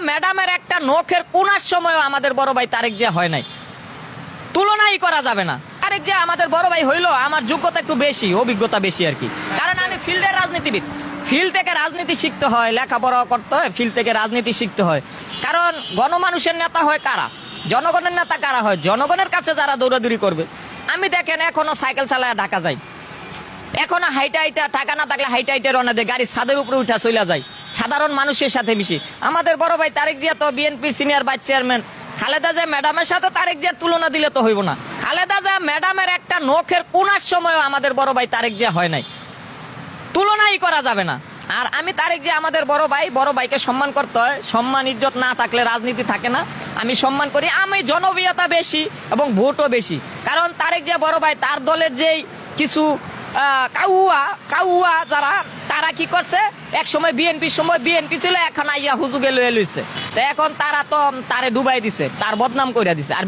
ম্যাডামের একটা নখের কোনার সময় আমাদের বড় ভাই তারেক জিয়া হয় নাই, তুলনাই করা যাবে না। তারেক জিয়া আমাদের বড় ভাই হইলো, আমার যোগ্যতা একটু বেশি, অভিজ্ঞতা বেশি আর কি, কারণ আমি ফিল্ডের রাজনীতিবিদ। ফিল্ড থেকে রাজনীতি শিখতে হয়, লেখাপড়া করতে হয়, ফিল্ড থেকে রাজনীতি শিখতে হয়। কারণ গণমানুষের নেতা হয় কারা, জনগণের নেতা কারা হয়, জনগণের কাছে যারা দৌড়াদৌড়ি করবে। আমি দেখেন এখনো সাইকেল চালায় ঢাকা যাই, এখনো হাইটা হাইটা, টাকা না থাকলে হাইটা হাইটা রওনা দেয়, গাড়ি ছাদের উপরে উঠা চলে যায়, সাধারণ মানুষের সাথে মিশি। আমাদের বড় ভাই তারেক জিয়া তো BNP senior vice chairman. Khaleda Zia ম্যাডামের সাথে তারেক জিয়ার তুলনা দিলে তো হইব না। খালেদা জিয়া ম্যাডামের একটা নখের কোনার সময় আমাদের বড় ভাই তারেক জিয়া হয় নাই, তুলনাই করা যাবে না। আর আমি তারেক জিয়া আমাদের বড় ভাই, বড় ভাইকে সম্মান করতে হয়। সম্মান ইজ্জত না থাকলে রাজনীতি থাকে না। আমি সম্মান করি, আমি জনপ্রিয়তা বেশি এবং ভোটও বেশি। কারণ তারেক জিয়া বড় ভাই, তার দলের যেই কিছু কাউয়া যারা, তারা কি করছে, এক সময় বিএনপি ছিল, এখন আইয়া হুজুগে লয়ে লইছে। তো এখন তারা তো তারে ডুবাই দিছে, তার বদনাম করে দিছে। আর